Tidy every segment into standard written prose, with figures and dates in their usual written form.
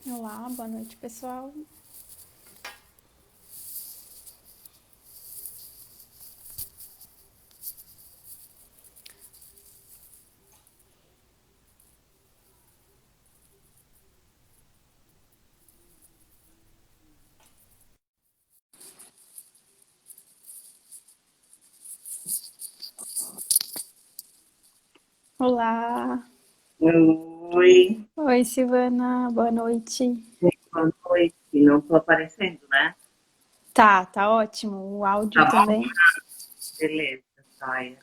Olá, boa noite, pessoal. Olá. Oi, Oi, Silvana, boa noite. boa noite. Não estou aparecendo, né? Tá ótimo. O áudio Tá bom? também. Beleza, joia.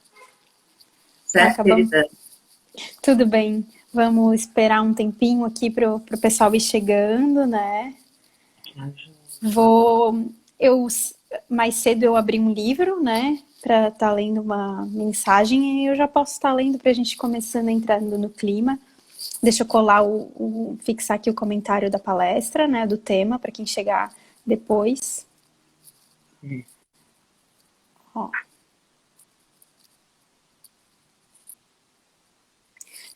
Certo, Acabamos. querida? Tudo bem. Vamos esperar um tempinho aqui pro pessoal ir chegando, né? Vou. Eu mais cedo eu abri um livro, né? Para estar lendo uma mensagem e eu já posso estar lendo para a gente começando entrando no clima. Deixa eu colar fixar aqui o comentário da palestra, né? Do tema para quem chegar depois. Ó.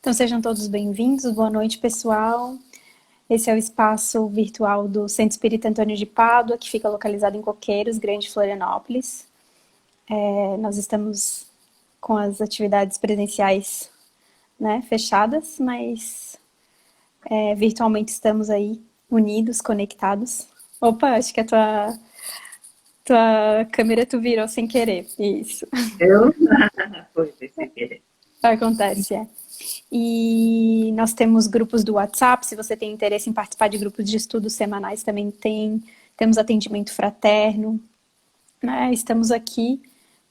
Então sejam todos bem-vindos, boa noite, pessoal. Esse é o espaço virtual do Centro Espírita Antônio de Pádua, que fica localizado em Coqueiros, Grande Florianópolis. Nós estamos com as atividades presenciais, né, fechadas, mas virtualmente estamos aí unidos, conectados. Opa, acho que tua câmera tu virou sem querer. Isso. Eu? Foi, sem querer. Acontece, é. E nós temos grupos do WhatsApp, se você tem interesse em participar de grupos de estudos semanais, também tem. Temos atendimento fraterno, né? Estamos aqui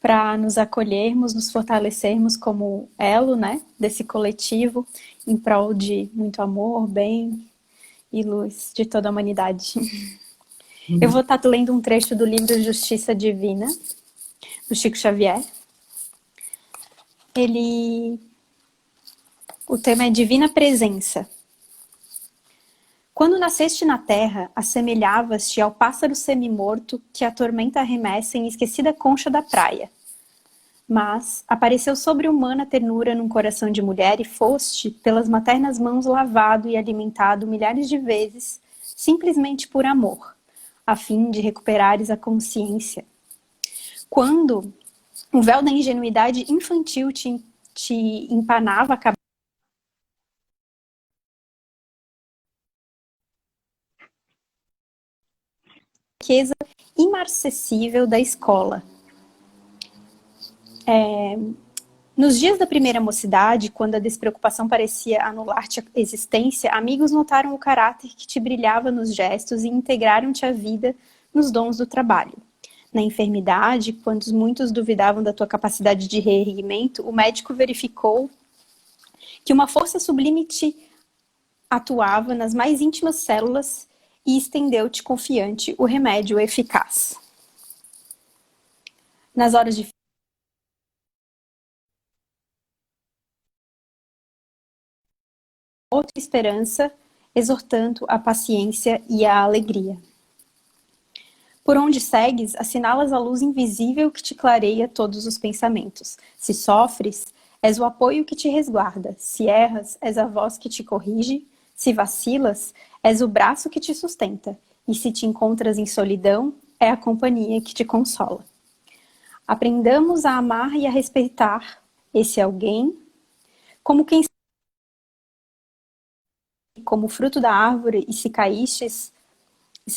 para nos acolhermos, nos fortalecermos como elo, né? Desse coletivo, em prol de muito amor, bem e luz de toda a humanidade. Eu vou estar lendo um trecho do livro Justiça Divina, do Chico Xavier. O tema é Divina Presença. Quando nasceste na terra, assemelhavas-te ao pássaro semi-morto que a tormenta arremessa em esquecida concha da praia. Mas apareceu sobre-humana ternura num coração de mulher e foste, pelas maternas mãos, lavado e alimentado milhares de vezes, simplesmente por amor, a fim de recuperares a consciência. Quando o véu da ingenuidade infantil te empanava a riqueza imarcessível da escola. Nos dias da primeira mocidade, quando a despreocupação parecia anular-te a existência, amigos notaram o caráter que te brilhava nos gestos e integraram-te à vida nos dons do trabalho. Na enfermidade, quando muitos duvidavam da tua capacidade de reerguimento, o médico verificou que uma força sublime te atuava nas mais íntimas células e estendeu-te confiante o remédio eficaz. Nas horas de outra esperança, exortando a paciência e a alegria. Por onde segues, assinalas a luz invisível que te clareia todos os pensamentos. Se sofres, és o apoio que te resguarda. Se erras, és a voz que te corrige. Se vacilas, és o braço que te sustenta. E se te encontras em solidão, é a companhia que te consola. Aprendamos a amar e a respeitar esse alguém como quem como fruto da árvore e se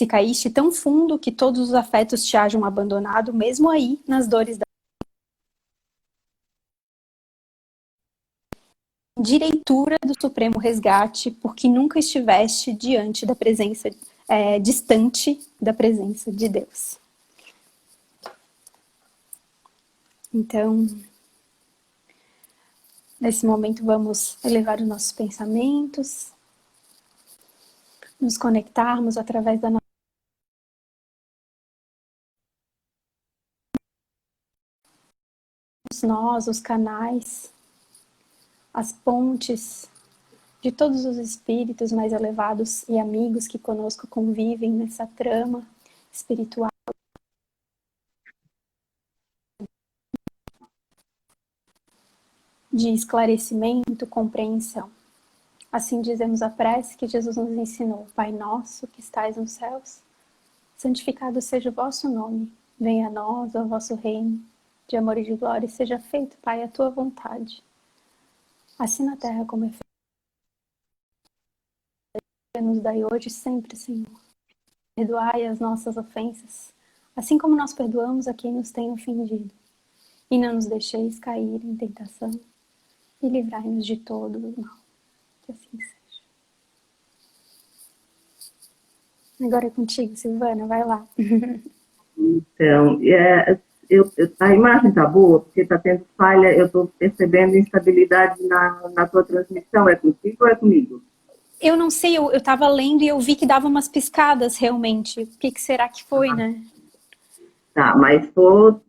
caíste tão fundo que todos os afetos te hajam abandonado, mesmo aí nas dores da direitura do supremo resgate, porque nunca estiveste diante da presença, distante da presença de Deus. Então, nesse momento, vamos elevar os nossos pensamentos, nos conectarmos através da nós, os canais, as pontes de todos os espíritos mais elevados e amigos que conosco convivem nessa trama espiritual de esclarecimento, compreensão. Assim dizemos a prece que Jesus nos ensinou. Pai nosso, que estais nos céus, santificado seja o vosso nome. Venha a nós o vosso reino, de amor e de glória, e seja feito, Pai, a tua vontade. Assim na terra como é feita. Nos dai hoje e sempre, Senhor. Perdoai as nossas ofensas, assim como nós perdoamos a quem nos tem ofendido. E não nos deixeis cair em tentação, e livrai-nos de todo o mal. Que assim seja. Agora é contigo, Silvana, vai lá. Então, a imagem está boa, porque está tendo falha, eu estou percebendo instabilidade na tua transmissão. É contigo ou é comigo? Eu não sei, eu estava lendo e eu vi que dava umas piscadas realmente. O que será que foi, né? Tá, mas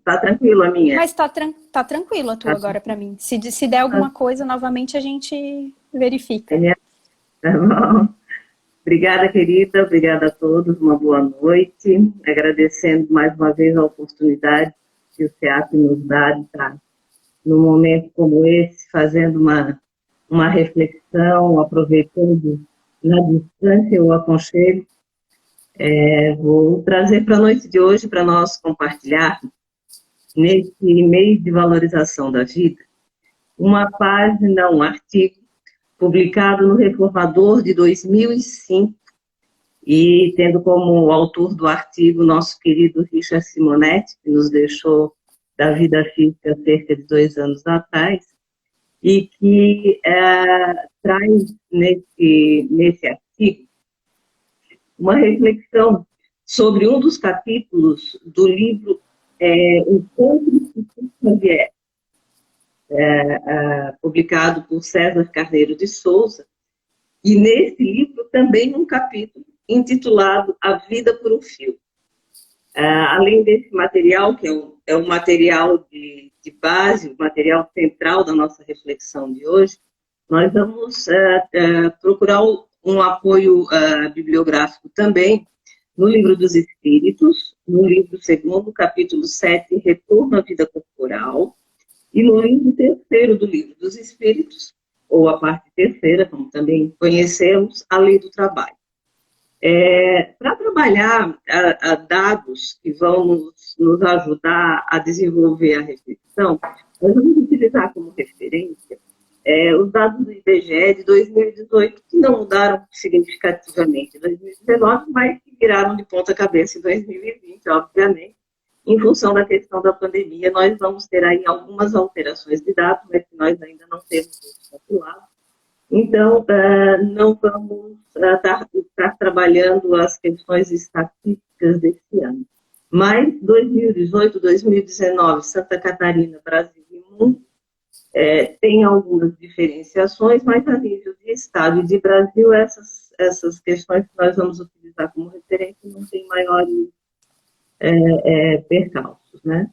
tá tranquilo a minha. Mas tá tranquilo a tua agora para mim. Se der alguma coisa, novamente a gente verifica. Tá bom. Obrigada, querida. Obrigada a todos. Uma boa noite. Agradecendo mais uma vez a oportunidade que o SEAP nos dá de estar num momento como esse, fazendo uma reflexão, aproveitando na distância o aconchego. Vou trazer para a noite de hoje, para nós compartilhar, nesse mês de valorização da vida, uma página, um artigo, publicado no Reformador de 2005, e tendo como autor do artigo nosso querido Richard Simonetti, que nos deixou da vida física cerca de 2 anos atrás, e que traz nesse artigo uma reflexão sobre um dos capítulos do livro Encontros com Chico Xavier, publicado por César Carneiro de Souza, e nesse livro também um capítulo intitulado A Vida por um Fio. Além desse material, que é um material de base, o material central da nossa reflexão de hoje, nós vamos procurar um apoio bibliográfico também no Livro dos Espíritos, no livro 2º, capítulo 7, Retorno à Vida Corporal, e no livro 3º do Livro dos Espíritos, ou a parte 3ª, como também conhecemos, a Lei do Trabalho. Para trabalhar dados que vão nos ajudar a desenvolver a reflexão, nós vamos utilizar como referência os dados do IBGE de 2018, que não mudaram significativamente em 2019, mas que viraram de ponta cabeça em 2020, obviamente, em função da questão da pandemia. Nós vamos ter aí algumas alterações de dados, mas que nós ainda não temos isso calculado. Então, não vamos estar trabalhando as questões estatísticas desse ano. Mas 2018, 2019, Santa Catarina, Brasil e mundo, tem algumas diferenciações, mas a nível de Estado e de Brasil, essas questões que nós vamos utilizar como referência não tem maiores percalços, né?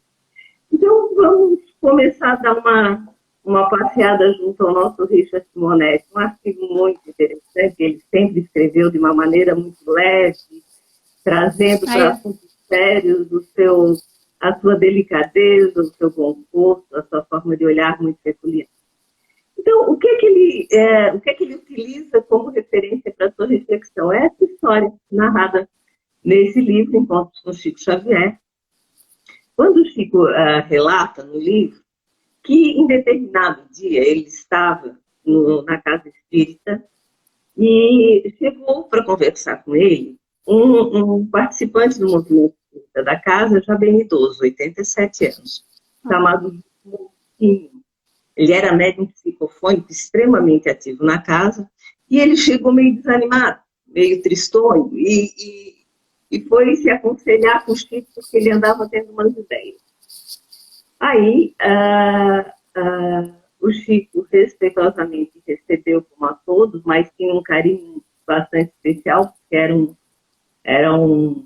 Então, vamos começar a dar uma passeada junto ao nosso Richard Simonetti, um artigo muito interessante, que ele sempre escreveu de uma maneira muito leve, trazendo para assuntos sérios a sua delicadeza, o seu bom gosto, a sua forma de olhar muito peculiar. Então, o que ele utiliza como referência para a sua reflexão? É essa história narrada nesse livro, Encontros com Chico Xavier. Quando o Chico relata no livro que, em determinado dia, ele estava na casa espírita e chegou para conversar com ele um participante do movimento espírita da casa, já bem idoso, 87 anos, chamado Moutinho. Ele era médium psicofônico, extremamente ativo na casa, e ele chegou meio desanimado, meio tristonho, e foi se aconselhar com o Chico, porque ele andava tendo umas ideias. Aí, o Chico respeitosamente recebeu como a todos, mas tinha um carinho bastante especial, porque era um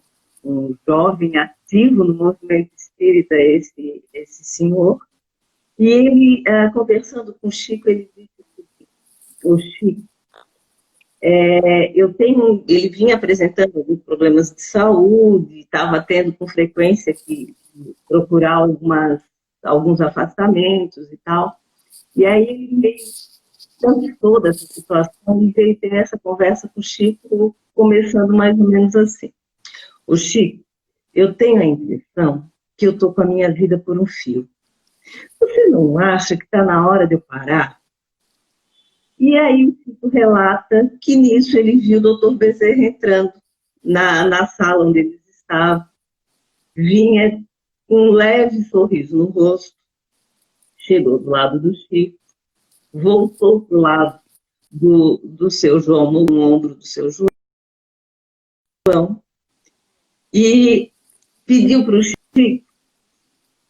jovem ativo no movimento espírita, esse senhor. E ele, conversando com o Chico, ele disse assim: o Chico, ele vinha apresentando alguns problemas de saúde, estava tendo com frequência que procurar alguns afastamentos e tal. E aí ele cansou dessa situação e veio ter essa conversa com o Chico, começando mais ou menos assim. O Chico, eu tenho a impressão que eu estou com a minha vida por um fio. Você não acha que está na hora de eu parar? E aí o Chico relata que nisso ele viu o doutor Bezerra entrando na sala onde eles estavam. Vinha com um leve sorriso no rosto, chegou do lado do Chico, voltou para o lado do seu João, no ombro do seu João, e pediu para o Chico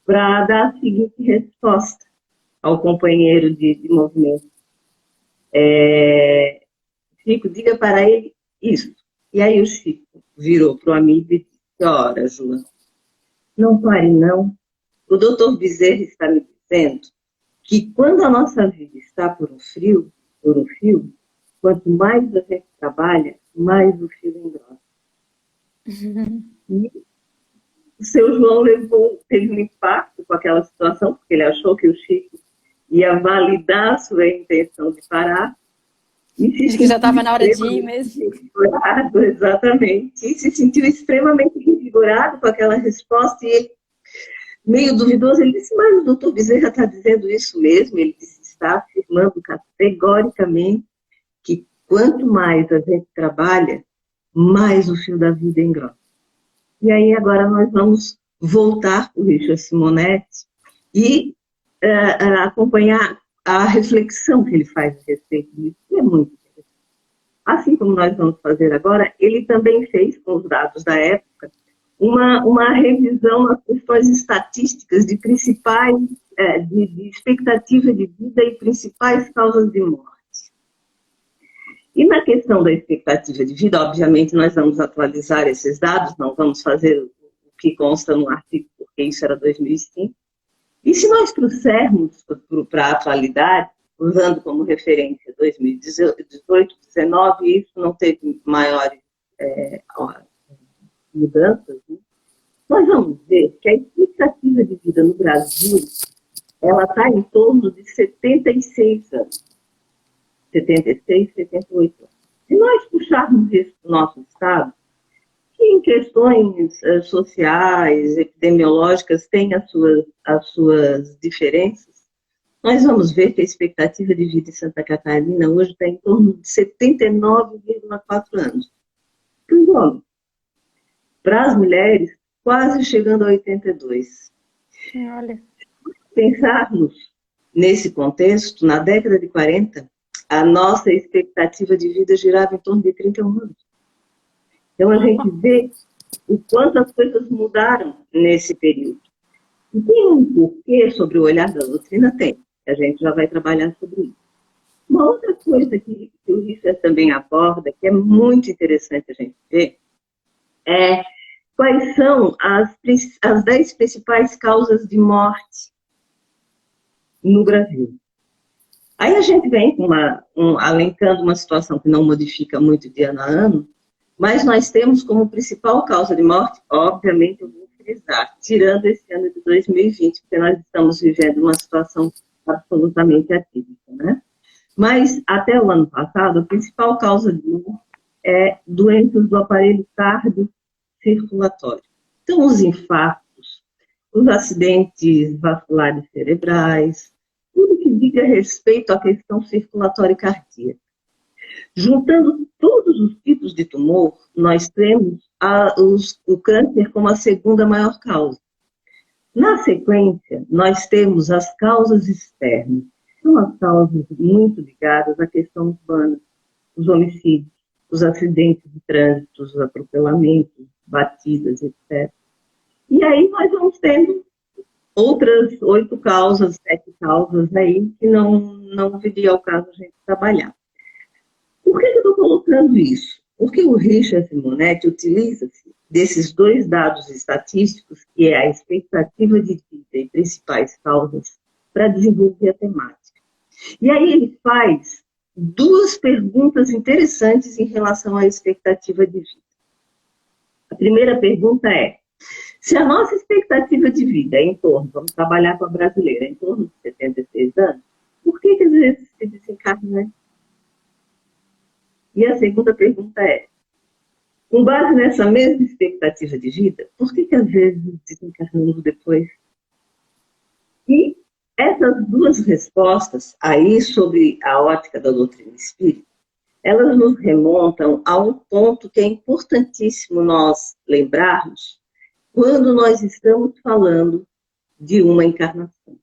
para dar a seguinte resposta ao companheiro de movimento. Chico, diga para ele isso. E aí o Chico virou para o amigo e disse, ora, João, não pare não. O doutor Bezerra está me dizendo que quando a nossa vida está por um fio, quanto mais a gente trabalha, mais o fio engrossa. E o seu João teve um impacto com aquela situação, porque ele achou que o Chico ia validar a sua intenção de parar. Acho que já estava na hora de ir mesmo. Exatamente. E se sentiu extremamente revigorado com aquela resposta. E ele, meio duvidoso, ele disse, mas o doutor Bezerra está dizendo isso mesmo? Ele disse, está afirmando categoricamente que quanto mais a gente trabalha, mais o fio da vida engrossa. E aí agora nós vamos voltar para o Richard Simonetti e acompanhar a reflexão que ele faz a respeito disso, que é muito interessante. Assim como nós vamos fazer agora, ele também fez, com os dados da época, uma revisão nas questões estatísticas de principais, de expectativa de vida e principais causas de morte. E na questão da expectativa de vida, obviamente, nós vamos atualizar esses dados, não vamos fazer o que consta no artigo, porque isso era 2005. E se nós trouxermos para a atualidade, usando como referência 2018, 2019, isso não teve maiores mudanças, né? Nós vamos ver que a expectativa de vida no Brasil, ela está em torno de 76 anos. 76, 78 anos. Se nós puxarmos isso para o nosso estado, que em questões sociais, epidemiológicas, tem as suas diferenças, nós vamos ver que a expectativa de vida em Santa Catarina hoje está em torno de 79,4 anos. Para os homens. Para as mulheres, quase chegando a 82. Olha. Pensarmos nesse contexto, na década de 40, a nossa expectativa de vida girava em torno de 31 anos. Então, a gente vê o quanto as coisas mudaram nesse período. E tem um porquê sobre o olhar da doutrina? Tem. A gente já vai trabalhar sobre isso. Uma outra coisa que o Richard também aborda, que é muito interessante a gente ver, é quais são as 10 principais causas de morte no Brasil. Aí a gente vem alencando uma situação que não modifica muito de ano a ano, mas nós temos como principal causa de morte, obviamente eu vou frisar, tirando esse ano de 2020, porque nós estamos vivendo uma situação absolutamente atípica, né? Mas até o ano passado, a principal causa de morte é doenças do aparelho cardiocirculatório. Então, os infartos, os acidentes vasculares cerebrais, tudo que diga respeito à questão circulatória e cardíaca. Juntando todos os tipos de tumor, nós temos o câncer como a segunda maior causa. Na sequência, nós temos as causas externas. São as causas muito ligadas à questão urbana, os homicídios, os acidentes de trânsito, os atropelamentos, batidas, etc. E aí nós vamos tendo outras 8 causas, 7 causas aí, que não viria ao caso a gente trabalhar. Por que eu estou colocando isso? Porque o Richard Simonetti utiliza-se desses 2 dados estatísticos, que é a expectativa de vida e principais causas, para desenvolver a temática. E aí ele faz 2 perguntas interessantes em relação à expectativa de vida. A primeira pergunta é, se a nossa expectativa de vida é em torno, vamos trabalhar com a brasileira, em torno de 76 anos, por que às vezes se desencarna, né? E a segunda pergunta é, com base nessa mesma expectativa de vida, por que às vezes desencarnamos depois? E essas duas respostas aí sobre a ótica da doutrina espírita, elas nos remontam a um ponto que é importantíssimo nós lembrarmos quando nós estamos falando de uma encarnação.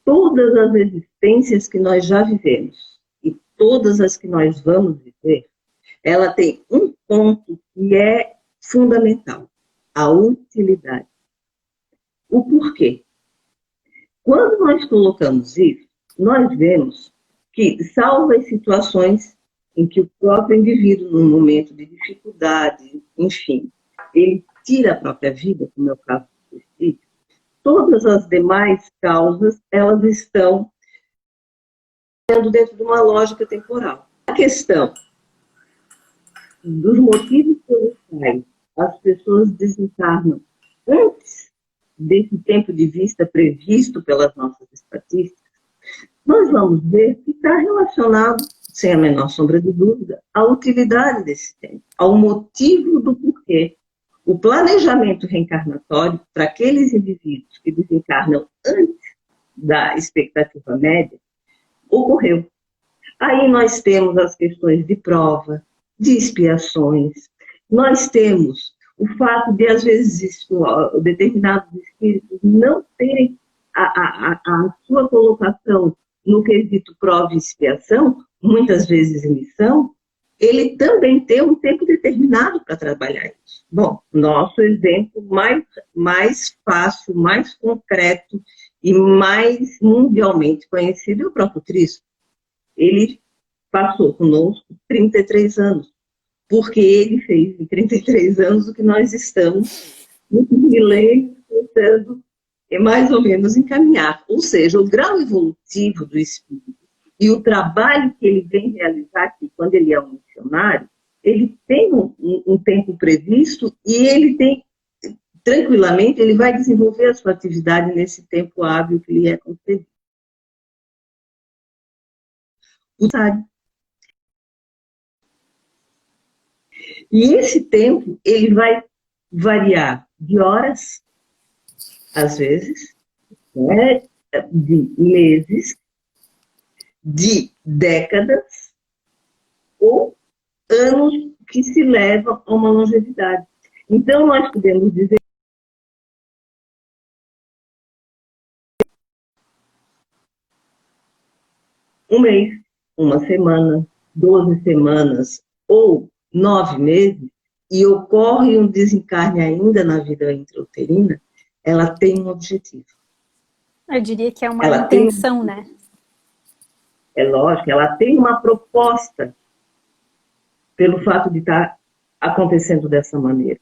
Todas as existências que nós já vivemos e todas as que nós vamos viver, ela tem um ponto que é fundamental, a utilidade. O porquê? Quando nós colocamos isso, nós vemos que, salvo as situações em que o próprio indivíduo, num momento de dificuldade, enfim, ele tira a própria vida, como é o caso do suicídio, todas as demais causas, elas estão dentro de uma lógica temporal. A questão dos motivos pelos quais as pessoas desencarnam antes desse tempo de vista previsto pelas nossas estatísticas, nós vamos ver que está relacionado, sem a menor sombra de dúvida, à utilidade desse tempo, ao motivo do porquê. O planejamento reencarnatório para aqueles indivíduos que desencarnam antes da expectativa média ocorreu. Aí nós temos as questões de prova, de expiações, nós temos o fato de, às vezes, determinados espíritos não terem a sua colocação no quesito prova e expiação, muitas vezes em missão, ele também tem um tempo determinado para trabalhar isso. Bom, nosso exemplo mais fácil, mais concreto e mais mundialmente conhecido é o próprio Cristo. Ele passou conosco 33 anos, porque ele fez em 33 anos o que nós estamos no milênio tentando mais ou menos encaminhar. Ou seja, o grau evolutivo do espírito e o trabalho que ele vem realizar aqui, quando ele é um missionário, ele tem um tempo previsto e ele tem, tranquilamente, ele vai desenvolver a sua atividade nesse tempo hábil que lhe é concedido. E esse tempo, ele vai variar de horas, às vezes, né, de meses, de décadas, ou anos que se levam a uma longevidade. Então, nós podemos dizer um mês, uma semana, 12 semanas ou 9 meses, e ocorre um desencarne ainda na vida intrauterina, ela tem um objetivo. Eu diria que é uma intenção, né? É lógico, ela tem uma proposta pelo fato de estar acontecendo dessa maneira.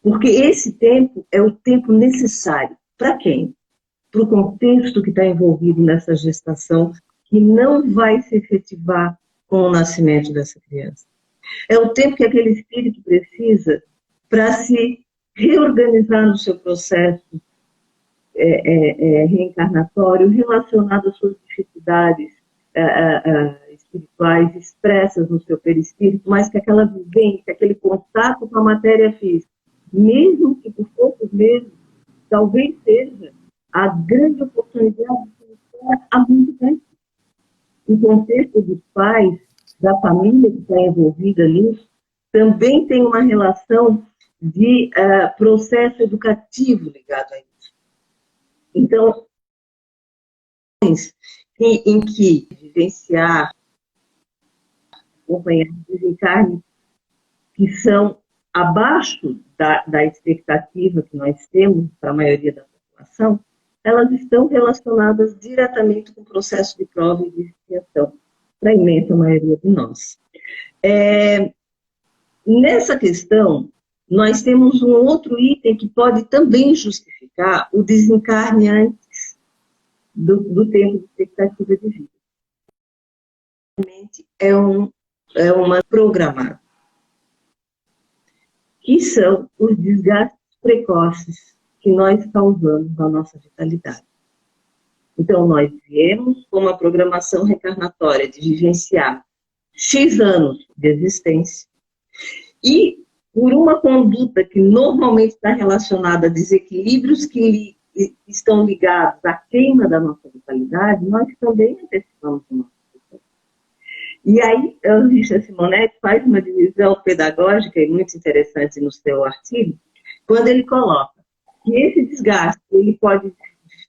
Porque esse tempo é o tempo necessário. Para quem? Para o contexto que está envolvido nessa gestação, que não vai se efetivar com o nascimento dessa criança. É o tempo que aquele espírito precisa para se reorganizar no seu processo reencarnatório relacionado às suas dificuldades espirituais expressas no seu perispírito, mas que aquela vivência, aquele contato com a matéria física, mesmo que por poucos meses, talvez seja a grande oportunidade de começar a muito tempo. O contexto dos pais, da família que está envolvida nisso, também tem uma relação de processo educativo ligado a isso. Então, em que vivenciar, acompanhar desencarnes que são abaixo da expectativa que nós temos para a maioria da população, elas estão relacionadas diretamente com o processo de prova e de expiação, para a imensa maioria de nós. Nessa questão, nós temos um outro item que pode também justificar o desencarne antes do tempo de expectativa de vida. É uma programada, que são os desgastes precoces que nós causamos na nossa vitalidade. Então, nós viemos com uma programação reencarnatória de vivenciar X anos de existência e por uma conduta que normalmente está relacionada a desequilíbrios que estão ligados à queima da nossa vitalidade, nós também antecipamos o nosso processo. E aí, o Richard Simonetti faz uma divisão pedagógica e muito interessante no seu artigo, quando ele coloca que esse desgaste, ele pode,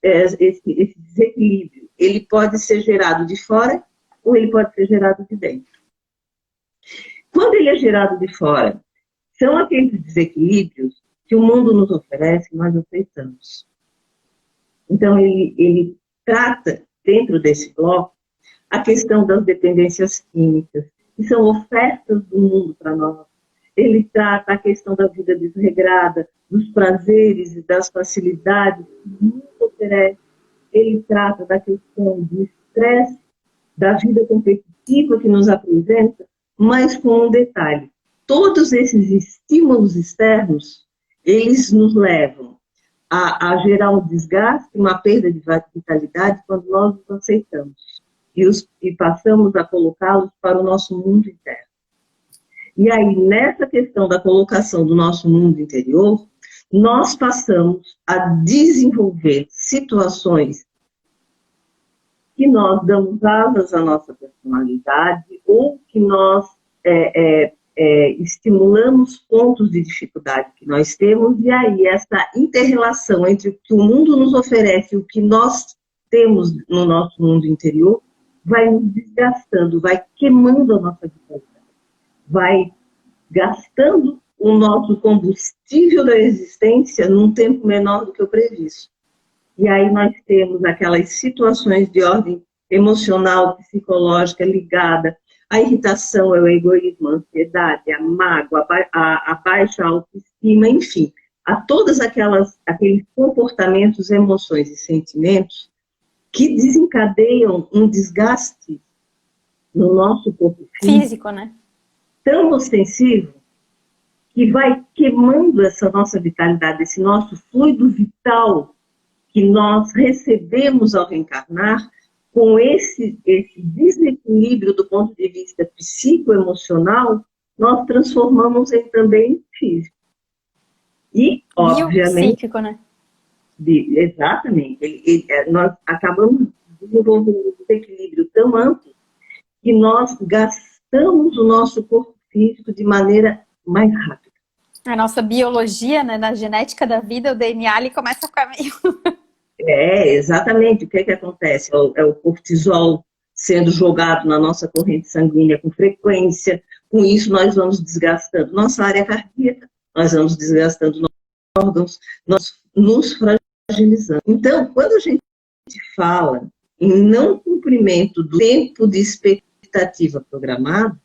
esse desequilíbrio, ele pode ser gerado de fora ou ele pode ser gerado de dentro. Quando ele é gerado de fora, são aqueles desequilíbrios que o mundo nos oferece e nós aceitamos. Então, ele trata, dentro desse bloco, a questão das dependências químicas, que são ofertas do mundo para nós. Ele trata a questão da vida desregrada, dos prazeres e das facilidades que o mundo oferece. Ele trata da questão do estresse, da vida competitiva que nos apresenta, mas com um detalhe. Todos esses estímulos externos, eles nos levam a gerar um desgaste, uma perda de vitalidade quando nós os aceitamos e passamos a colocá-los para o nosso mundo interno. E aí, nessa questão da colocação do nosso mundo interior, nós passamos a desenvolver situações que nós damos asas à nossa personalidade ou que nós estimulamos pontos de dificuldade que nós temos, e aí essa inter-relação entre o que o mundo nos oferece e o que nós temos no nosso mundo interior vai nos desgastando, vai queimando a nossa vitalidade, vai gastando o nosso combustível da existência num tempo menor do que o previsto. E aí nós temos aquelas situações de ordem emocional, psicológica ligada à irritação, ao egoísmo, à ansiedade, à mágoa, à baixa autoestima, enfim, a todos aqueles comportamentos, emoções e sentimentos que desencadeiam um desgaste no nosso corpo físico, né? Tão ostensivo que vai queimando essa nossa vitalidade, esse nosso fluido vital que nós recebemos ao reencarnar, com esse desequilíbrio do ponto de vista psicoemocional, nós transformamos em também físico. E, obviamente... Psíquico, né? Exatamente. Nós acabamos desenvolvendo um desequilíbrio tão amplo que nós gastamos o nosso corpo físico de maneira mais rápida. A nossa biologia, né, na genética da vida, o DNA, ele começa a ficar meio... Exatamente. O que é que acontece? É o cortisol sendo jogado na nossa corrente sanguínea com frequência. Com isso, nós vamos desgastando nossa área cardíaca, nós vamos desgastando nossos órgãos, nós nos fragilizando. Então, quando a gente fala em não cumprimento do tempo de expectativa programado,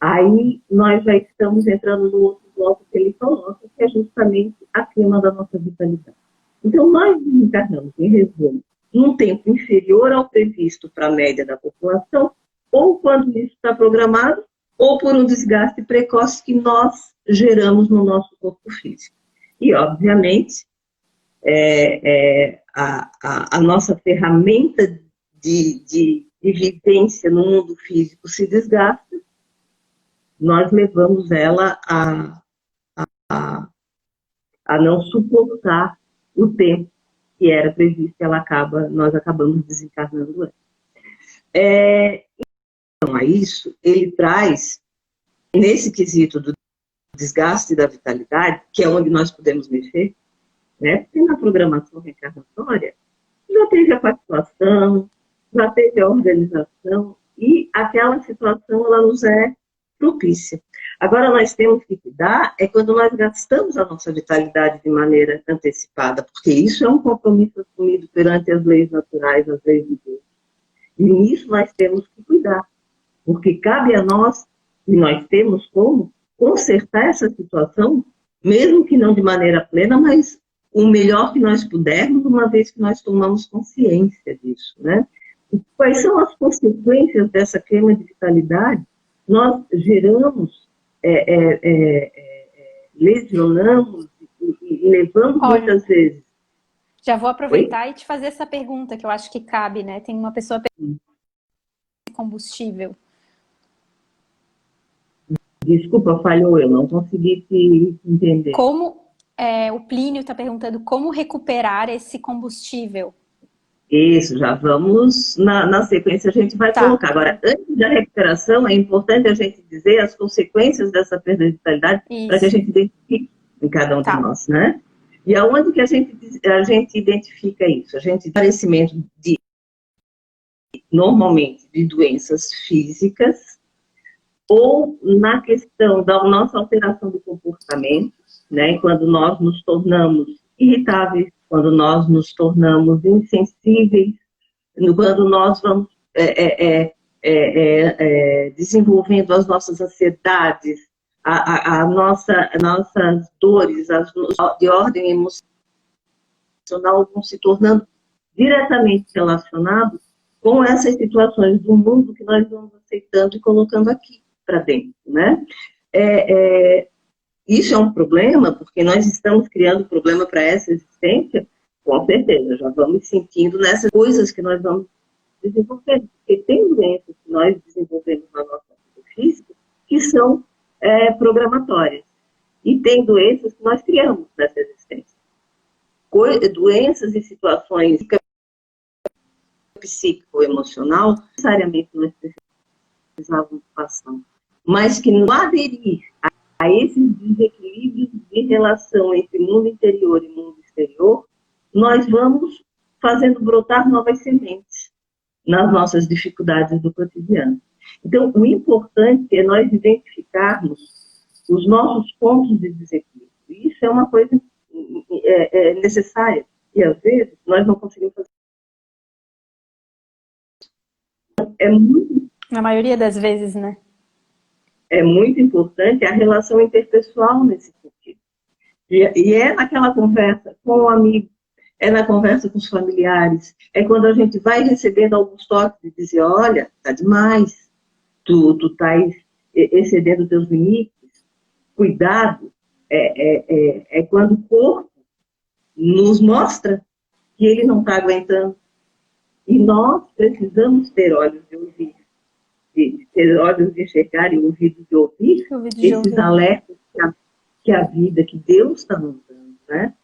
aí nós já estamos entrando no outro bloco que ele coloca, que é justamente a queima da nossa vitalidade. Então, nós encarnamos, em resumo, num tempo inferior ao previsto para a média da população, ou quando isso está programado, ou por um desgaste precoce que nós geramos no nosso corpo físico. E, obviamente, a nossa ferramenta de vivência no mundo físico se desgasta, nós levamos ela a não suportar o tempo que era previsto, nós acabamos desencarnando ela. Então, a isso, ele traz, nesse quesito do desgaste da vitalidade, que é onde nós podemos mexer, né? Porque na programação reencarnatória já teve a participação, já teve a organização, e aquela situação ela nos é propícia. Agora, nós temos que cuidar quando nós gastamos a nossa vitalidade de maneira antecipada, porque isso é um compromisso assumido perante as leis naturais, as leis de Deus. E nisso nós temos que cuidar, porque cabe a nós, e nós temos como, consertar essa situação, mesmo que não de maneira plena, mas o melhor que nós pudermos, uma vez que nós tomamos consciência disso, né? E quais são as consequências dessa queima de vitalidade? Nós geramos, lesionamos e levamos muitas vezes Já vou Oi? aproveitar e te fazer essa pergunta, que eu acho que cabe, né? Tem uma pessoa perguntando combustível. Desculpa, falhou, eu não consegui te entender. O Plínio está perguntando como recuperar esse combustível. Isso, já vamos na sequência, a gente vai Tá, colocar. Agora, antes da recuperação, é importante a gente dizer as consequências dessa perda de vitalidade para que a isso, gente identifique em cada um de tá. nós, né? E aonde que a gente identifica isso? A gente aparecimento de, normalmente, de doenças físicas ou na questão da nossa alteração do comportamento, né? Quando nós nos tornamos irritáveis, quando nós nos tornamos insensíveis, quando nós vamos desenvolvendo as nossas ansiedades, nossas dores de ordem emocional vão se tornando diretamente relacionados com essas situações do mundo que nós vamos aceitando e colocando aqui para dentro, né? Isso é um problema, porque nós estamos criando problema para essa existência, com certeza, já vamos sentindo nessas coisas que nós vamos desenvolvendo, porque tem doenças que nós desenvolvemos na nossa vida física que são programatórias, e tem doenças que nós criamos nessa existência. Doenças e situações psíquico-emocional, necessariamente nós precisávamos passar, mas que no aderir a esses desequilíbrios de relação entre mundo interior e mundo exterior, nós vamos fazendo brotar novas sementes nas nossas dificuldades do cotidiano. Então, o importante é nós identificarmos os nossos pontos de desequilíbrio. Isso é uma coisa necessária. E, às vezes, nós não conseguimos fazer. É muito, Na maioria das vezes, né? é muito importante a relação interpessoal nesse sentido. E é naquela conversa com o amigo, é na conversa com os familiares, é quando a gente vai recebendo alguns toques de dizer, olha, tá demais, tu estás excedendo teus limites, cuidado, é quando o corpo nos mostra que ele não está aguentando. E nós precisamos ter olhos de ouvir, ter olhos de enxergar e ouvidos de ouvir esses alertas que a vida, que Deus está nos dando, né?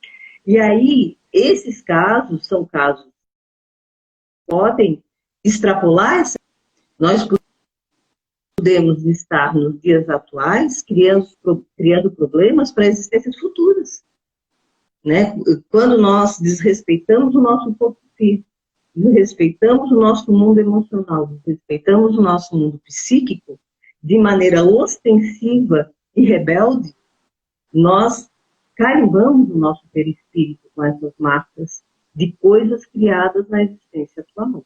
E aí, esses casos são casos que podem extrapolar essa. Nós podemos estar nos dias atuais criando problemas para existências futuras, né? Quando nós desrespeitamos o nosso corpo físico, desrespeitamos o nosso mundo emocional, desrespeitamos o nosso mundo psíquico de maneira ostensiva e rebelde, nós carimbamos o nosso perispírito com essas marcas de coisas criadas na existência atual.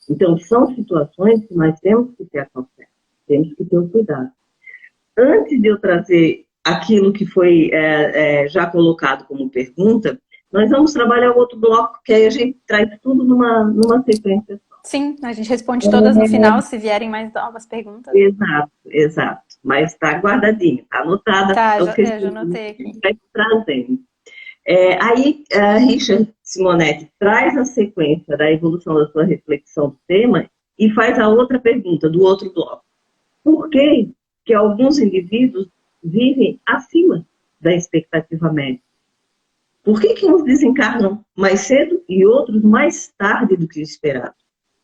Então, são situações que nós temos que ter a cautela, temos que ter o cuidado. Antes de eu trazer aquilo que foi já colocado como pergunta, nós vamos trabalhar o outro bloco, que aí a gente traz tudo numa sequência só. Sim, a gente responde todas no final, se vierem mais novas perguntas. Exato, exato. Mas está guardadinho, está anotada. Tá, As questões já anotei aqui. que a gente vai trazendo. Aí, Richard Simonetti traz a sequência da evolução da sua reflexão do tema e faz a outra pergunta do outro bloco. Por que alguns indivíduos vivem acima da expectativa média? Por que uns desencarnam mais cedo e outros mais tarde do que esperado?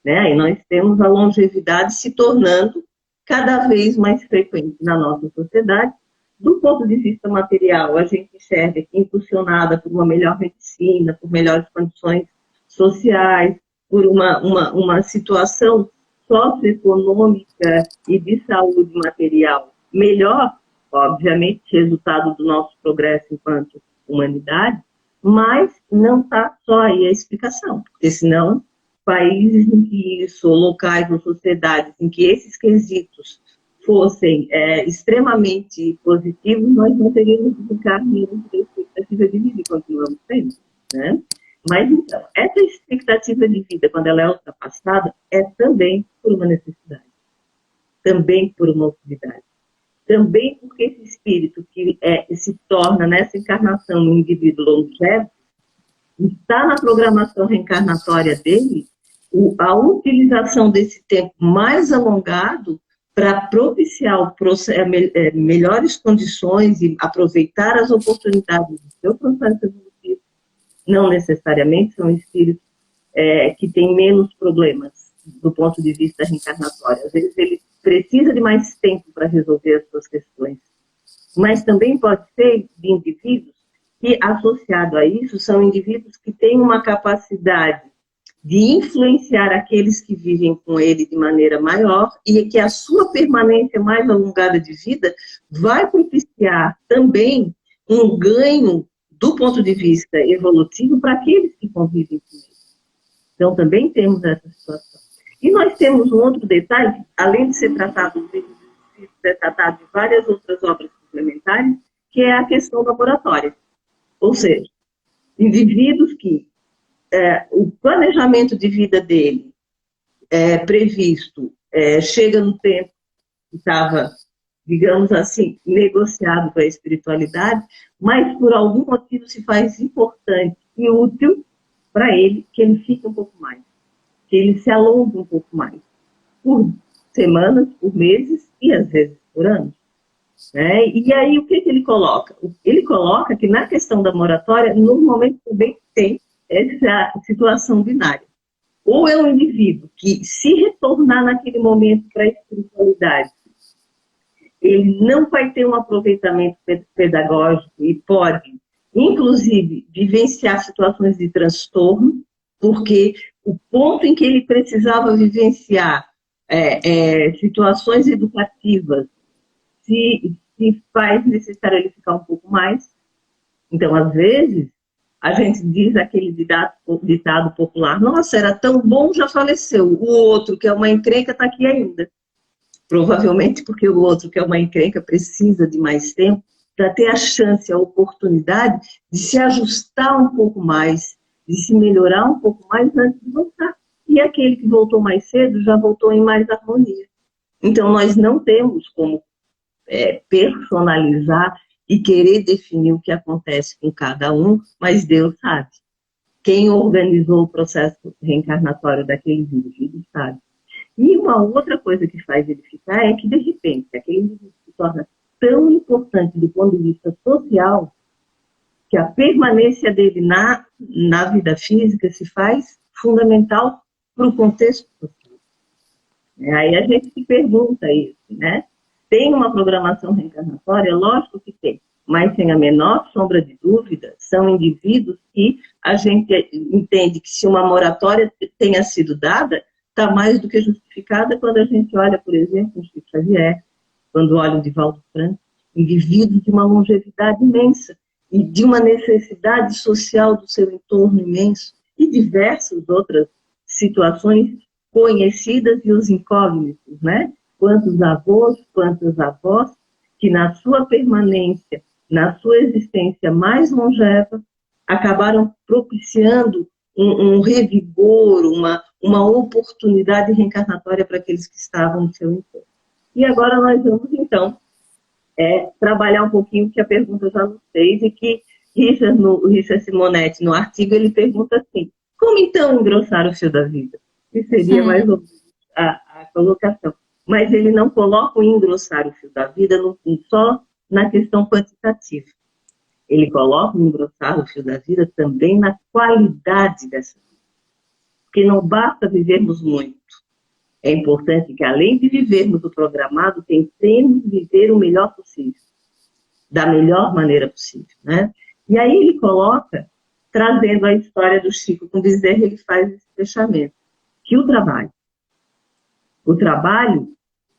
Né? Aí nós temos a longevidade se tornando cada vez mais frequente na nossa sociedade. Do ponto de vista material, a gente enxerga que impulsionada por uma melhor medicina, por melhores condições sociais, por uma situação socioeconômica e de saúde material melhor, obviamente, resultado do nosso progresso enquanto humanidade, mas não está só aí a explicação, porque senão países em que isso, ou locais ou sociedades em que esses quesitos fossem extremamente positivos, nós não teríamos desencarnado de expectativa de vida e continuamos tendo, né? Mas, então, essa expectativa de vida, quando ela é ultrapassada, é também por uma necessidade, também por uma utilidade, também porque esse espírito que se torna nessa encarnação um indivíduo longevo, está na programação reencarnatória dele a utilização desse tempo mais alongado para propiciar melhores condições e aproveitar as oportunidades do seu processo evolutivo. Não necessariamente são espíritos que têm menos problemas do ponto de vista reencarnatório. Às vezes ele precisa de mais tempo para resolver as suas questões. Mas também pode ser de indivíduos que, associado a isso, são indivíduos que têm uma capacidade de influenciar aqueles que vivem com ele de maneira maior e que a sua permanência mais alongada de vida vai propiciar também um ganho do ponto de vista evolutivo para aqueles que convivem com ele. Então, também temos essa situação. E nós temos um outro detalhe, além de ser tratado de várias outras obras complementares, que é a questão laboratória. Ou seja, indivíduos que o planejamento de vida dele previsto chega no tempo que estava, digamos assim, negociado com a espiritualidade, mas por algum motivo se faz importante e útil para ele que ele fique um pouco mais, que ele se alongue um pouco mais, por semanas, por meses e às vezes por anos. E aí o que ele coloca? Ele coloca que na questão da moratória, normalmente também tem essa situação binária. Ou é um indivíduo que, se retornar naquele momento para a espiritualidade, ele não vai ter um aproveitamento pedagógico e pode, inclusive, vivenciar situações de transtorno, porque o ponto em que ele precisava vivenciar situações educativas se faz necessário ele ficar um pouco mais. Então, às vezes, a gente diz aquele ditado popular, nossa, era tão bom, já faleceu. O outro, que é uma encrenca, está aqui ainda. Provavelmente porque o outro, que é uma encrenca, precisa de mais tempo para ter a chance, a oportunidade de se ajustar um pouco mais, de se melhorar um pouco mais antes de voltar. E aquele que voltou mais cedo já voltou em mais harmonia. Então, nós não temos como personalizar e querer definir o que acontece com cada um, mas Deus sabe. Quem organizou o processo reencarnatório daqueles indivíduos sabe. E uma outra coisa que faz ele ficar é que, de repente, aquele indivíduo se torna tão importante do ponto de vista social que a permanência dele na vida física se faz fundamental para o contexto social. Aí a gente se pergunta isso, né? Tem uma programação reencarnatória? Lógico que tem, mas sem a menor sombra de dúvida, são indivíduos que a gente entende que se uma moratória tenha sido dada, está mais do que justificada quando a gente olha, por exemplo, o Chico Xavier, quando olha o Divaldo Franco, indivíduos de uma longevidade imensa e de uma necessidade social do seu entorno imenso e diversas outras situações conhecidas e os incógnitos, né? Quantos avós, quantas avós, que na sua permanência, na sua existência mais longeva, acabaram propiciando um revigor, uma oportunidade reencarnatória para aqueles que estavam no seu entorno. E agora nós vamos, então, trabalhar um pouquinho que a pergunta já nos fez e que Richard Simonetti, no artigo, ele pergunta assim, como então engrossar o fio da vida? Que seria mais ou menos a colocação. Mas ele não coloca o engrossar o fio da vida só na questão quantitativa. Ele coloca o engrossar o fio da vida também na qualidade dessa vida. Porque não basta vivermos muito. É importante que, além de vivermos o programado, tentemos viver o melhor possível. Da melhor maneira possível, né? E aí ele coloca, trazendo a história do Chico com Bezerra, ele faz esse fechamento. Que o trabalho,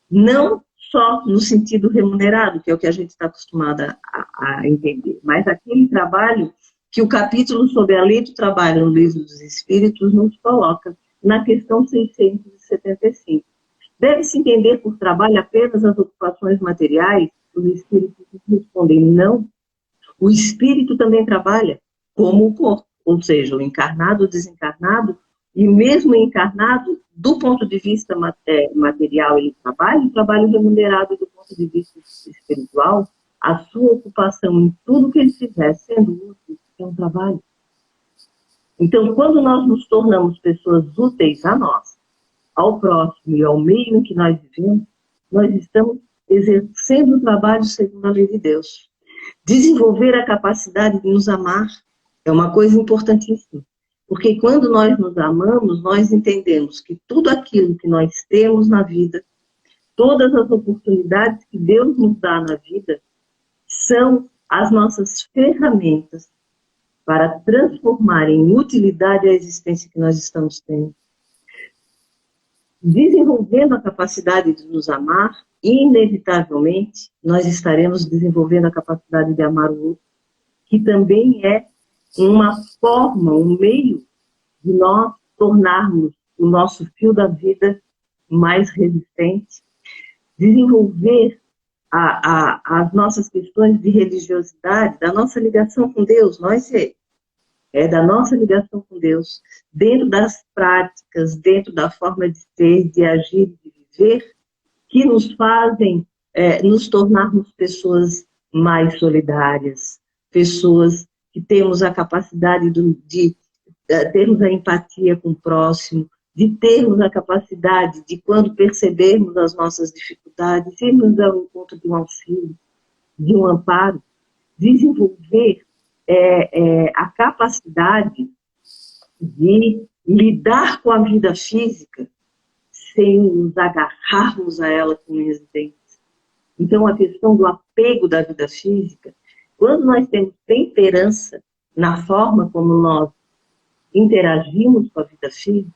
não só no sentido remunerado, que é o que a gente está acostumado a entender, mas aquele trabalho que o capítulo sobre a lei do trabalho no Livro dos Espíritos nos coloca na questão 675. Deve-se entender por trabalho apenas as ocupações materiais? Os espíritos respondem não. O espírito também trabalha como o corpo, ou seja, o encarnado, o desencarnado, e mesmo encarnado, do ponto de vista material, ele trabalha, o trabalho remunerado do ponto de vista espiritual, a sua ocupação em tudo que ele fizer, sendo útil, é um trabalho. Então, quando nós nos tornamos pessoas úteis a nós, ao próximo e ao meio em que nós vivemos, nós estamos exercendo o trabalho segundo a lei de Deus. Desenvolver a capacidade de nos amar é uma coisa importantíssima. Porque quando nós nos amamos, nós entendemos que tudo aquilo que nós temos na vida, todas as oportunidades que Deus nos dá na vida, são as nossas ferramentas para transformar em utilidade a existência que nós estamos tendo. Desenvolvendo a capacidade de nos amar, inevitavelmente, nós estaremos desenvolvendo a capacidade de amar o outro, que também é uma forma, um meio de nós tornarmos o nosso fio da vida mais resistente, desenvolver as nossas questões de religiosidade, da nossa ligação com Deus, da nossa ligação com Deus, dentro das práticas, dentro da forma de ser, de agir, de viver, que nos fazem nos tornarmos pessoas mais solidárias, pessoas que temos a capacidade de termos a empatia com o próximo, de termos a capacidade de, quando percebermos as nossas dificuldades, irmos ao encontro de um auxílio, de um amparo, desenvolver a capacidade de lidar com a vida física sem nos agarrarmos a ela com unhas e dentes. Então, a questão do apego da vida física, quando nós temos temperança na forma como nós interagimos com a vida física,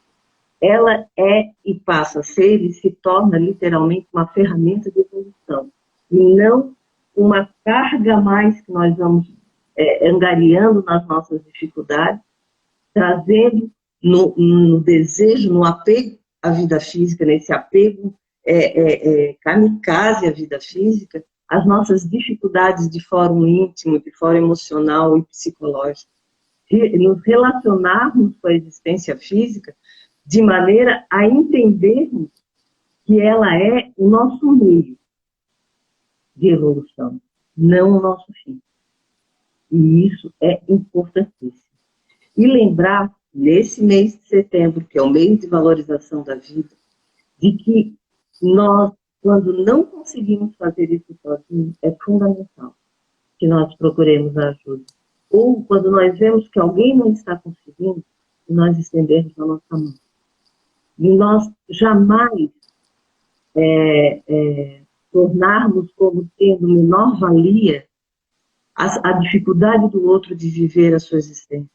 ela é e passa a ser e se torna literalmente uma ferramenta de evolução. E não uma carga a mais que nós vamos angariando nas nossas dificuldades, trazendo no desejo, no apego à vida física, nesse apego kamikaze à vida física, as nossas dificuldades de fórum íntimo, de fórum emocional e psicológico. Nos relacionarmos com a existência física de maneira a entendermos que ela é o nosso meio de evolução, não o nosso fim. E isso é importantíssimo. E lembrar, nesse mês de setembro, que é o mês de valorização da vida, de que nós, quando não conseguimos fazer isso sozinhos, é fundamental que nós procuremos a ajuda. Ou quando nós vemos que alguém não está conseguindo, nós estendermos a nossa mão. E nós jamais tornarmos como tendo menor valia a dificuldade do outro de viver a sua existência.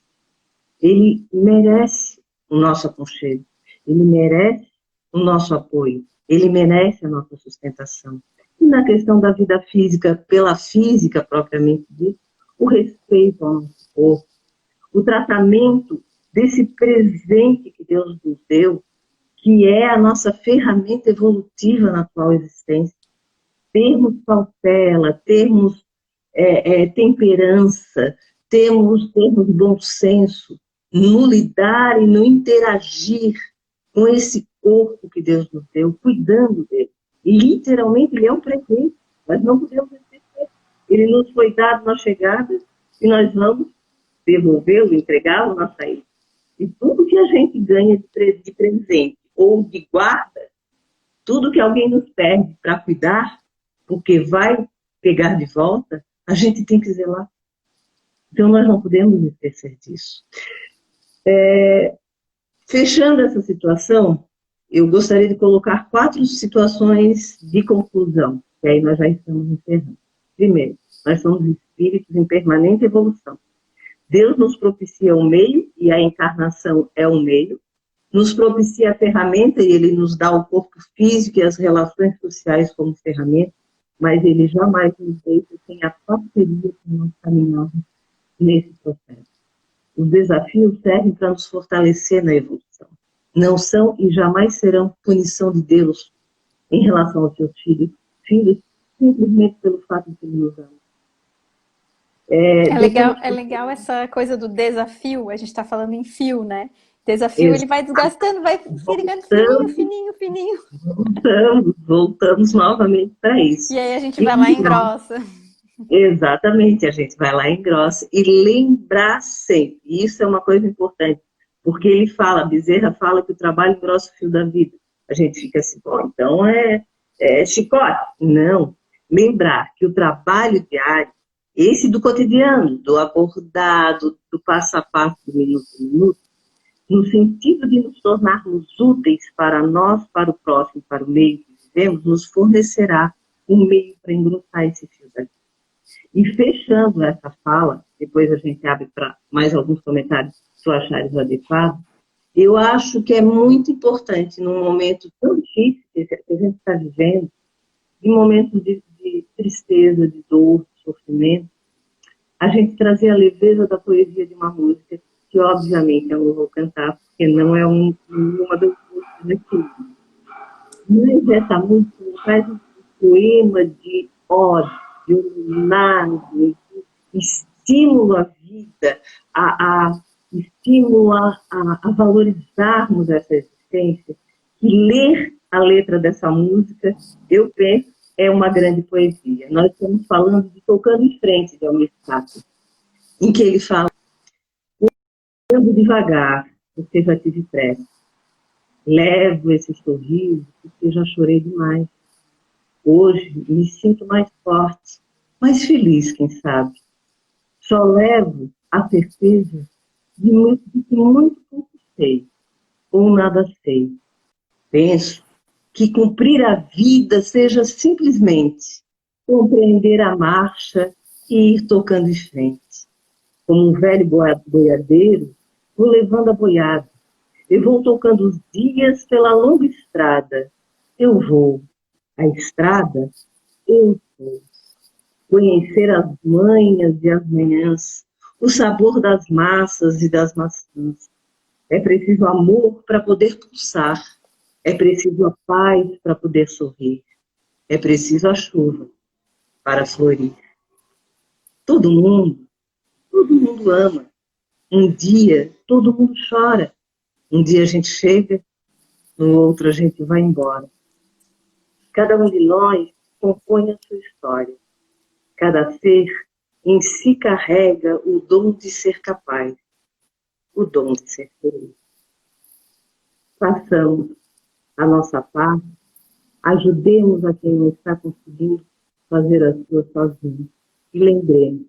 Ele merece o nosso aconchego, ele merece o nosso apoio, ele merece a nossa sustentação. E na questão da vida física, pela física propriamente dita, o respeito ao nosso corpo, o tratamento desse presente que Deus nos deu, que é a nossa ferramenta evolutiva na atual existência. Termos cautela, termos temperança, termos bom senso, no lidar e no interagir com esse corpo que Deus nos deu, cuidando dele. E literalmente ele é um presente, nós não podemos esquecer. Ele nos foi dado na chegada e nós vamos devolvê-lo, entregá-lo na saída. E tudo que a gente ganha de presente ou de guarda, tudo que alguém nos perde para cuidar, porque vai pegar de volta, a gente tem que zelar. Então nós não podemos esquecer disso. Fechando essa situação, eu gostaria de colocar 4 situações de conclusão, que aí nós já estamos encerrando. Primeiro, nós somos espíritos em permanente evolução. Deus nos propicia o meio, e a encarnação é o meio. Nos propicia a ferramenta, e Ele nos dá o corpo físico e as relações sociais como ferramenta, mas Ele jamais nos deixa sem a parceria que nós caminhamos nesse processo. Os desafios servem para nos fortalecer na evolução. Não são e jamais serão punição de Deus em relação aos seus filhos simplesmente pelo fato de que Ele nos ama. É legal essa coisa do desafio, a gente está falando em fio, né? Desafio, ele vai desgastando, vai ficando fininho. Voltamos novamente para isso. E aí a gente vai lá e engrossa. Exatamente, a gente vai lá em grossa e lembrar sempre. Isso é uma coisa importante, porque ele fala, Bezerra fala que o trabalho engrossa o fio da vida. A gente fica assim, bom, então é chicote. Não, lembrar que o trabalho diário, esse do cotidiano, do acordado, do passo a passo, do minuto a minuto, no sentido de nos tornarmos úteis para nós, para o próximo, para o meio que vivemos, nos fornecerá um meio para engrossar esse fio da vida. E fechando essa fala, depois a gente abre para mais alguns comentários, se tu achares adequado, eu acho que é muito importante, num momento tão difícil que a gente está vivendo, em momentos de tristeza, de dor, de sofrimento, a gente trazer a leveza da poesia de uma música, que obviamente eu não vou cantar, porque não é uma das músicas aqui. Mas essa música traz um poema de ódio, de homenagem, de estímulo à vida, estímulo a valorizarmos essa existência. E ler a letra dessa música, eu penso, é uma grande poesia. Nós estamos falando de Tocando em Frente, de Almir Sater, em que ele fala: ando devagar, porque já tive pressa. Levo esse sorriso, porque já chorei demais. Hoje me sinto mais forte, mais feliz, quem sabe. Só levo a certeza de que muito pouco sei, ou nada sei. Penso que cumprir a vida seja simplesmente compreender a marcha e ir tocando em frente. Como um velho boiadeiro, vou levando a boiada. Eu vou tocando os dias pela longa estrada. Eu vou. A estrada, eu vou. Conhecer as manhas e as manhãs, o sabor das massas e das maçãs. É preciso amor para poder pulsar. É preciso a paz para poder sorrir. É preciso a chuva para florir. Todo mundo ama. Um dia, todo mundo chora. Um dia a gente chega, no outro a gente vai embora. Cada um de nós compõe a sua história. Cada ser em si carrega o dom de ser capaz, o dom de ser feliz. Façamos a nossa parte, ajudemos a quem não está conseguindo fazer a sua sozinho. E lembremos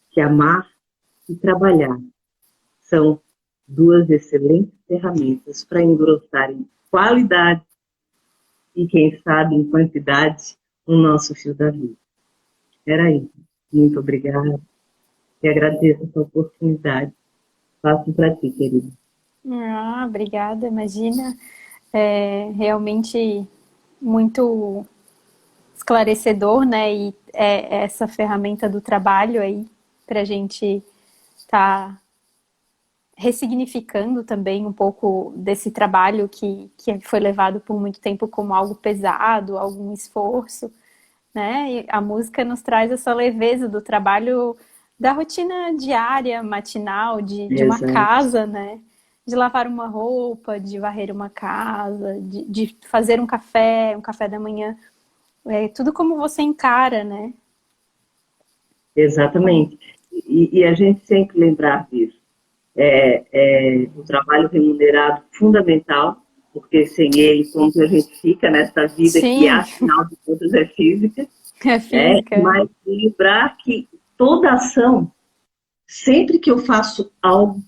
que amar e trabalhar são duas excelentes ferramentas para engrossar em qualidade e, quem sabe, em quantidade, o nosso fio da vida. Era isso. Muito obrigada. E agradeço essa oportunidade. Passo para ti, querida. Obrigada, imagina. É realmente muito esclarecedor, né? E é essa ferramenta do trabalho aí para a gente estar ressignificando também um pouco desse trabalho que foi levado por muito tempo como algo pesado, algum esforço, né? E a música nos traz essa leveza do trabalho, da rotina diária, matinal, de uma casa, né? De lavar uma roupa, de varrer uma casa, de fazer um café da manhã. É tudo como você encara, né? Exatamente. E a gente sempre lembrar disso. O trabalho remunerado fundamental, porque sem ele, como que a gente fica nessa vida Sim. que, afinal de contas, é física. É física. Mas lembrar que toda ação, sempre que eu faço algo,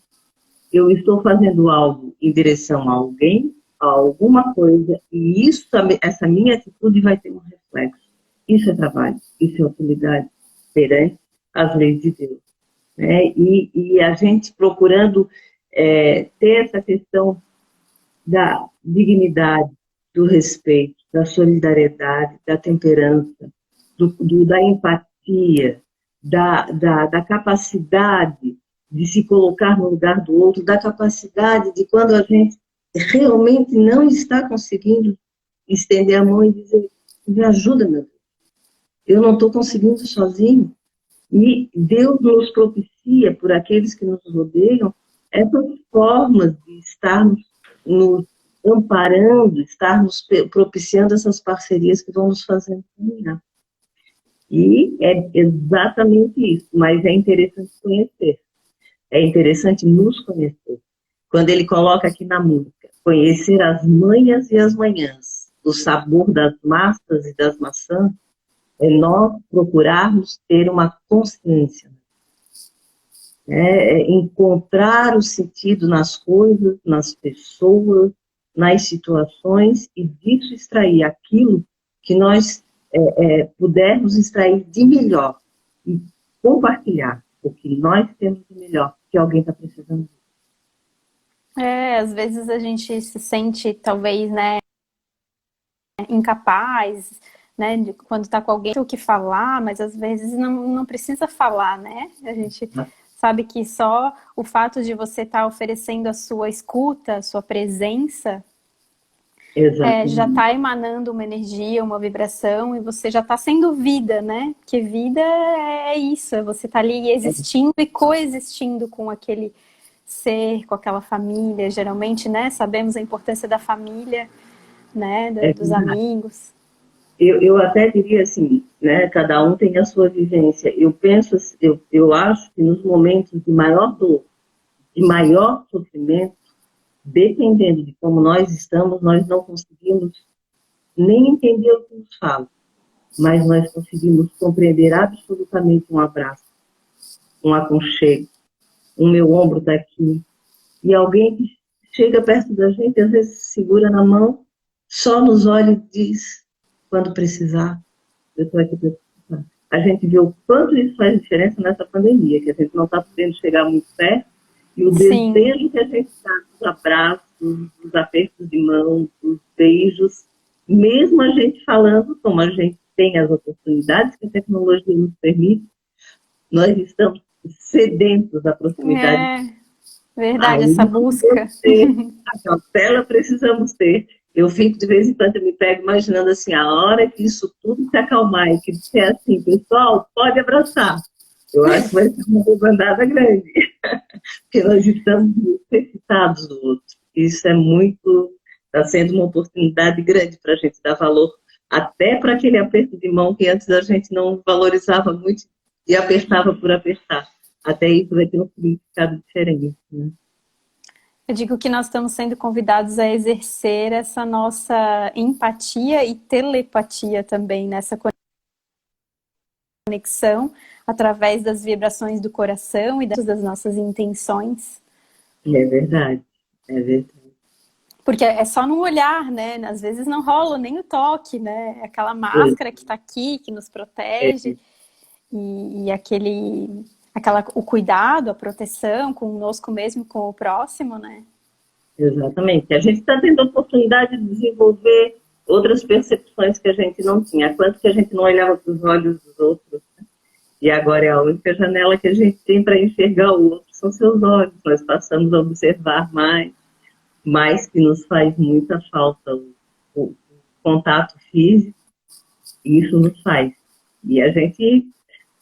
eu estou fazendo algo em direção a alguém, a alguma coisa, e isso, essa minha atitude vai ter um reflexo. Isso é trabalho, isso é utilidade perante as leis de Deus. Né? E a gente procurando ter essa questão da dignidade, do respeito, da solidariedade, da temperança, da empatia, da capacidade de se colocar no lugar do outro, da capacidade de, quando a gente realmente não está conseguindo estender a mão e dizer: me ajuda, meu Deus, eu não estou conseguindo sozinho. E Deus nos propicia, por aqueles que nos rodeiam, essas formas de estarmos nos amparando, estarmos propiciando essas parcerias que vão nos fazendo caminhar. E é exatamente isso, mas é interessante conhecer, é interessante nos conhecer. Quando ele coloca aqui na música, conhecer as manhas e as manhãs, o sabor das massas e das maçãs, é nós procurarmos ter uma consciência, né? É encontrar o sentido nas coisas, nas pessoas, nas situações, e disso extrair aquilo que nós pudermos extrair de melhor e compartilhar o que nós temos de melhor, que alguém está precisando. Às vezes a gente se sente, talvez, né, incapaz, né, quando está com alguém o que falar, mas às vezes não precisa falar, né? A gente sabe que só o fato de você estar oferecendo a sua escuta, a sua presença, já está emanando uma energia, uma vibração, e você já está sendo vida, né? Porque vida é isso, é você estar ali existindo e coexistindo com aquele ser, com aquela família, geralmente, né? Sabemos a importância da família, né? Dos amigos. Eu até diria assim, né? Cada um tem a sua vivência. Eu penso, eu acho que nos momentos de maior dor, de maior sofrimento, dependendo de como nós estamos, nós não conseguimos nem entender o que nos fala, mas nós conseguimos compreender absolutamente um abraço, um aconchego, o meu ombro está aqui, e alguém que chega perto da gente, às vezes segura na mão, só nos olha e diz, quando precisar, eu estou aqui para precisar. A gente vê o quanto isso faz diferença nessa pandemia, que a gente não está podendo chegar muito perto, e o desejo que a gente está dos abraços, dos apertos de mão, dos beijos, mesmo a gente falando, como a gente tem as oportunidades que a tecnologia nos permite, nós estamos sedentos da proximidade. Verdade, essa busca. A cautela precisamos ter. Eu fico, de vez em quando, eu me pego imaginando assim, a hora que isso tudo se acalmar e que disser assim, pessoal, pode abraçar. Eu acho que vai ser uma debandada grande. Porque nós estamos necessitados do outro. Isso é muito... Está sendo uma oportunidade grande para a gente dar valor até para aquele aperto de mão que antes a gente não valorizava muito e apertava por apertar. Até isso vai ter um significado diferente, né? Eu digo que nós estamos sendo convidados a exercer essa nossa empatia e telepatia também, nessa conexão, através das vibrações do coração e das nossas intenções. É verdade, é verdade. Porque é só no olhar, né? Às vezes não rola nem o toque, né? Aquela máscara que está aqui, que nos protege, e o cuidado, a proteção conosco mesmo, com o próximo, né? Exatamente. A gente está tendo a oportunidade de desenvolver outras percepções que a gente não tinha. Quanto que a gente não olhava para os olhos dos outros, né? E agora é a única janela que a gente tem para enxergar o outro, são seus olhos. Nós passamos a observar mais que nos faz muita falta o contato físico, e isso nos faz. E a gente...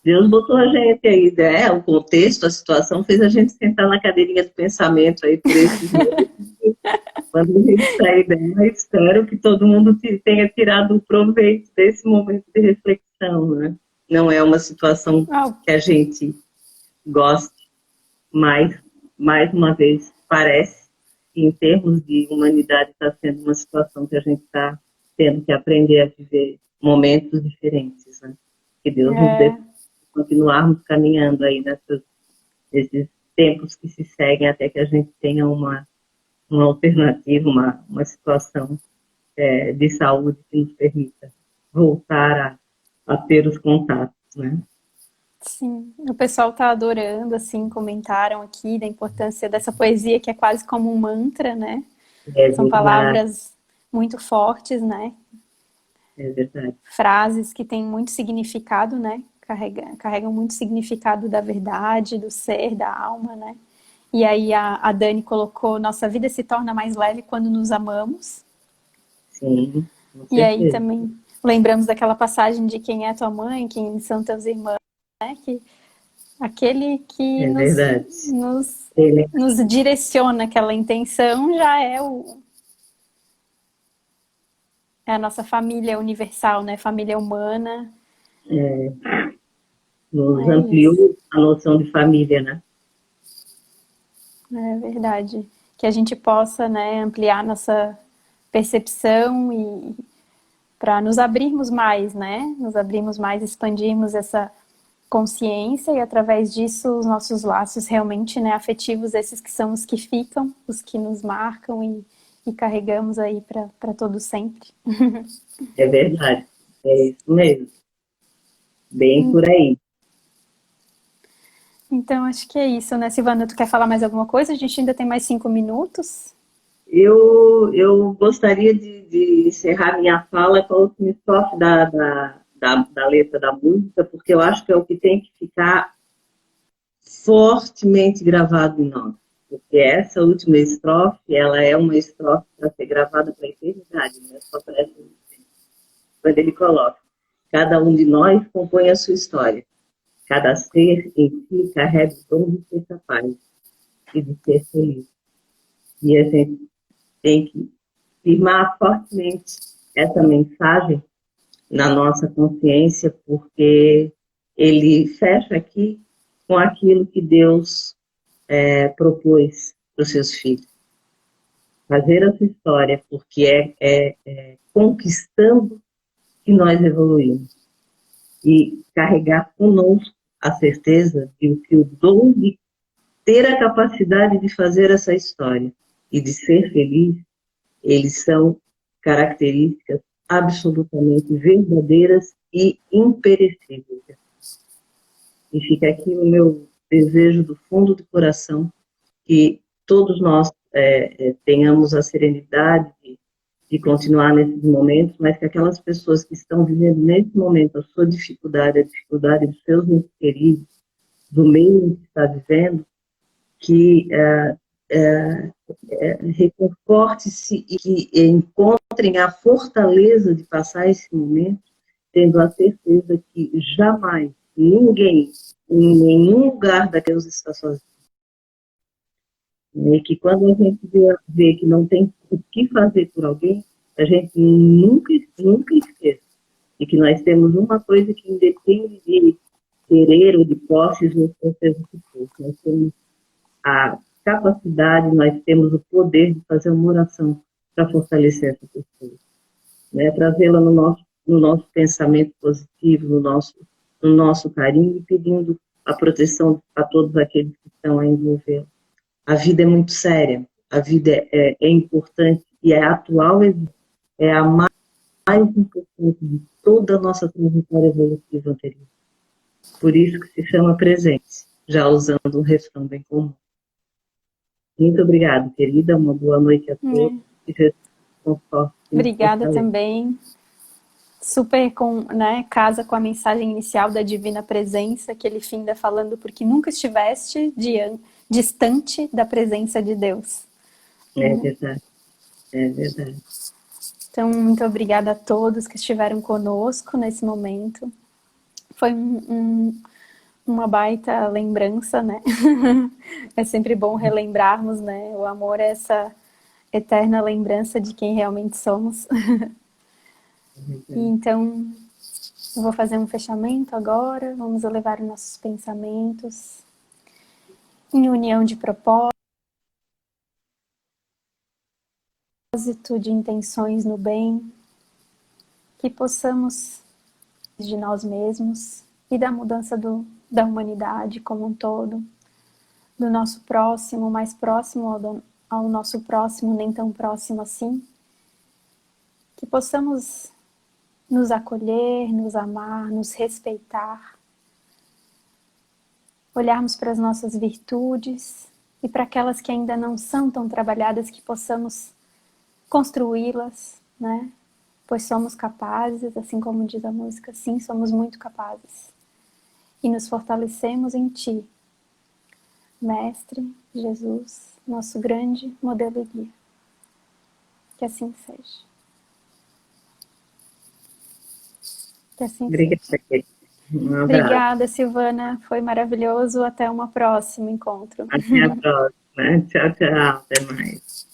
Deus botou a gente aí, né? O contexto, a situação fez a gente sentar na cadeirinha do pensamento aí por esses meses. Quando a gente sair dela, espero que todo mundo tenha tirado o proveito desse momento de reflexão, né? Não é uma situação que a gente goste, mas, mais uma vez, parece que em termos de humanidade está sendo uma situação que a gente está tendo que aprender a viver momentos diferentes, né? Que Deus nos dê continuarmos caminhando aí nesses tempos que se seguem até que a gente tenha uma alternativa, uma situação de saúde que nos permita voltar a ter os contatos, né? Sim, o pessoal está adorando, assim, comentaram aqui da importância dessa poesia que é quase como um mantra, né? São palavras muito fortes, né? É verdade. Frases que têm muito significado, né? Carregam muito significado da verdade, do ser, da alma, né? E aí a Dani colocou, nossa vida se torna mais leve quando nos amamos. Sim, com certeza. E aí também lembramos daquela passagem de quem é tua mãe, quem são teus irmãos, né? Que aquele que nos direciona aquela intenção já é a nossa família universal, né? Família humana. nos É isso. ampliou a noção de família, né? É verdade. Que a gente possa, né, ampliar nossa percepção e para nos abrirmos mais, né? Nos abrirmos mais, expandirmos essa consciência e através disso os nossos laços realmente, né, afetivos, esses que são os que ficam, os que nos marcam e carregamos aí para todo sempre. É verdade. É isso mesmo. Bem por aí. Então acho que é isso, né, Silvana? Tu quer falar mais alguma coisa? A gente ainda tem mais 5 minutos. Eu gostaria de encerrar minha fala com a última estrofe da letra da música, porque eu acho que é o que tem que ficar fortemente gravado em nós. Porque essa última estrofe, ela é uma estrofe para ser gravada para a eternidade, né? Só para essa quando ele coloca: cada um de nós compõe a sua história. Cada ser em si carrega o dom de ser capaz e de ser feliz. E a gente tem que firmar fortemente essa mensagem na nossa consciência, porque ele fecha aqui com aquilo que Deus propôs para os seus filhos. Fazer essa história, porque é conquistando que nós evoluímos. E carregar conosco a certeza de que o dom de ter a capacidade de fazer essa história e de ser feliz, eles são características absolutamente verdadeiras e imperecíveis. E fica aqui o meu desejo do fundo do coração que todos nós tenhamos a serenidade de continuar nesses momentos, mas que aquelas pessoas que estão vivendo nesse momento a sua dificuldade, a dificuldade dos seus entes queridos, do meio em que está vivendo, que reconforte-se e que encontrem a fortaleza de passar esse momento, tendo a certeza que jamais ninguém, em nenhum lugar da Deus está sozinho. E que quando a gente vê que não tem o que fazer por alguém, a gente nunca esqueça de que nós temos uma coisa que independe de querer ou de posses ou seja o que for. Nós temos a capacidade, nós temos o poder de fazer uma oração para fortalecer essa pessoa, né? Trazê-la no nosso pensamento positivo, no nosso carinho e pedindo a proteção a todos aqueles que estão a envolvê-la. A vida é muito séria, a vida é importante e é atual, é a mais importante de toda a nossa trajetória evolutiva anterior. Por isso que se chama presente, já usando um refrão bem comum. Muito obrigada, querida. Uma boa noite a todos. Que Jesus conforte e nos Obrigada fortaleça. também. Super né, casa com a mensagem inicial da Divina Presença, que ele finda falando, porque nunca estiveste distante da presença de Deus. É verdade, é verdade. Então, muito obrigada a todos que estiveram conosco nesse momento. Foi uma baita lembrança, né? É sempre bom relembrarmos, né? O amor é essa eterna lembrança de quem realmente somos. E então, eu vou fazer um fechamento agora. Vamos elevar os nossos pensamentos em união de propósito, de intenções no bem, que possamos de nós mesmos e da mudança da humanidade como um todo, do nosso próximo, mais próximo ao nosso próximo, nem tão próximo assim, que possamos nos acolher, nos amar, nos respeitar, olharmos para as nossas virtudes e para aquelas que ainda não são tão trabalhadas, que possamos construí-las, né? Pois somos capazes, assim como diz a música, sim, somos muito capazes. E nos fortalecemos em Ti, Mestre Jesus, nosso grande modelo e guia. Que assim seja. Que assim Obrigada, seja. querida. Um abraço. Obrigada, Silvana. Foi maravilhoso. Até uma próxima encontro. Até a próxima. Tchau, tchau. Até mais.